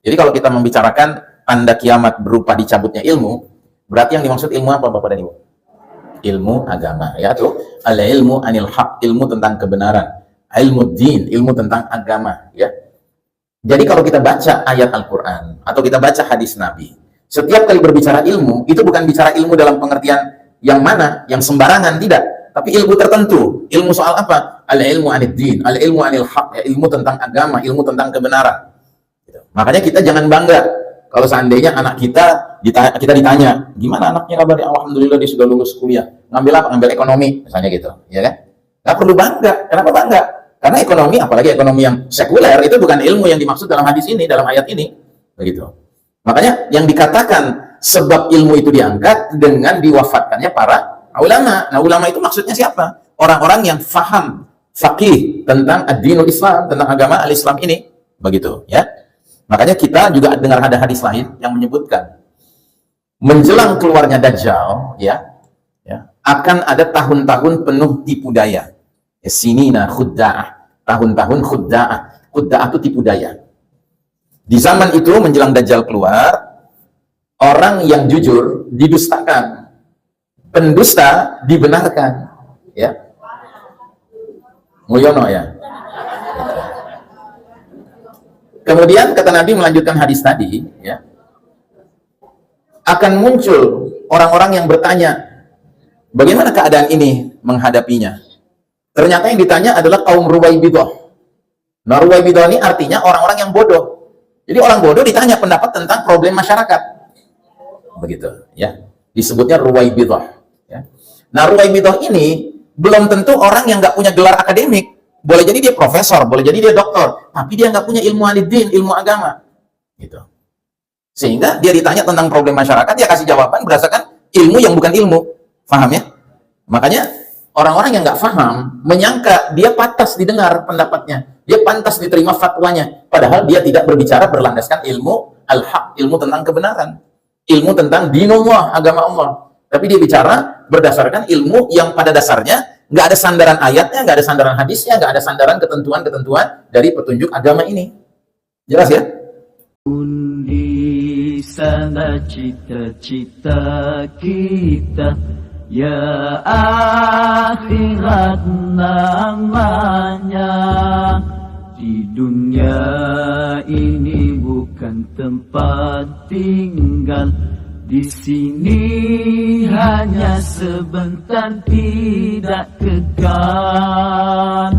Jadi kalau kita membicarakan tanda kiamat berupa dicabutnya ilmu, berarti yang dimaksud ilmu apa Bapak dan Ibu? Ilmu agama, ya tuh. Al-ilmu anil haq, ilmu tentang kebenaran. Ilmu din, ilmu tentang agama, ya. Jadi kalau kita baca ayat Al-Quran atau kita baca hadis Nabi, setiap kali berbicara ilmu, itu bukan bicara ilmu dalam pengertian yang mana, yang sembarangan, tidak. Tapi ilmu tertentu. Ilmu soal apa? Al-ilmu anid din, al-ilmu anil haq, ya, ilmu tentang agama, ilmu tentang kebenaran. Gitu. Makanya kita jangan bangga kalau seandainya anak kita ditanya, gimana anaknya kabarnya? Alhamdulillah dia sudah lulus kuliah. Ngambil apa? Ngambil ekonomi, misalnya gitu, ya kan? Nggak perlu bangga. Kenapa bangga? Karena ekonomi, apalagi ekonomi yang sekuler, itu bukan ilmu yang dimaksud dalam hadis ini, dalam ayat ini, begitu. Makanya yang dikatakan sebab ilmu itu diangkat dengan diwafatkannya para ulama. Nah, ulama itu maksudnya siapa? Orang-orang yang faham, faqih tentang ad-dinul Islam, tentang agama al-Islam ini, begitu, ya. Makanya kita juga dengar ada hadis lain yang menyebutkan menjelang keluarnya Dajjal, ya, akan ada tahun-tahun penuh tipu daya. Sinina khudda'ah, tahun-tahun khudda'ah. Khudda'ah itu tipu daya. Di zaman itu menjelang Dajjal keluar, orang yang jujur didustakan, pendusta dibenarkan, ya. Mulyono, ya. Kemudian kata Nabi melanjutkan hadis tadi, ya, akan muncul orang-orang yang bertanya, bagaimana keadaan ini menghadapinya? Ternyata yang ditanya adalah kaum Ruwaibidah. Nah, Ruwaibidah ini artinya orang-orang yang bodoh. Jadi orang bodoh ditanya pendapat tentang problem masyarakat. Begitu, ya. Disebutnya Ruwaibidah, ya. Nah, Ruwaibidah ini belum tentu orang yang nggak punya gelar akademik. Boleh jadi dia profesor, boleh jadi dia doktor, tapi dia nggak punya ilmu alidin, ilmu agama, gitu. Sehingga dia ditanya tentang problem masyarakat, dia kasih jawaban berdasarkan ilmu yang bukan ilmu. Paham, ya? Makanya orang-orang yang nggak paham menyangka dia pantas didengar pendapatnya, dia pantas diterima fatwanya, padahal dia tidak berbicara berlandaskan ilmu al-haq, ilmu tentang kebenaran, ilmu tentang dinullah, agama Allah. Tapi dia bicara berdasarkan ilmu yang pada dasarnya nggak ada sandaran ayatnya, nggak ada sandaran hadisnya, nggak ada sandaran ketentuan-ketentuan dari petunjuk agama ini. Jelas, ya? Di sana cita-cita kita, ya akhirat namanya. Di dunia ini bukan tempat tinggal, di sini hanya sebentar, tidak kekal.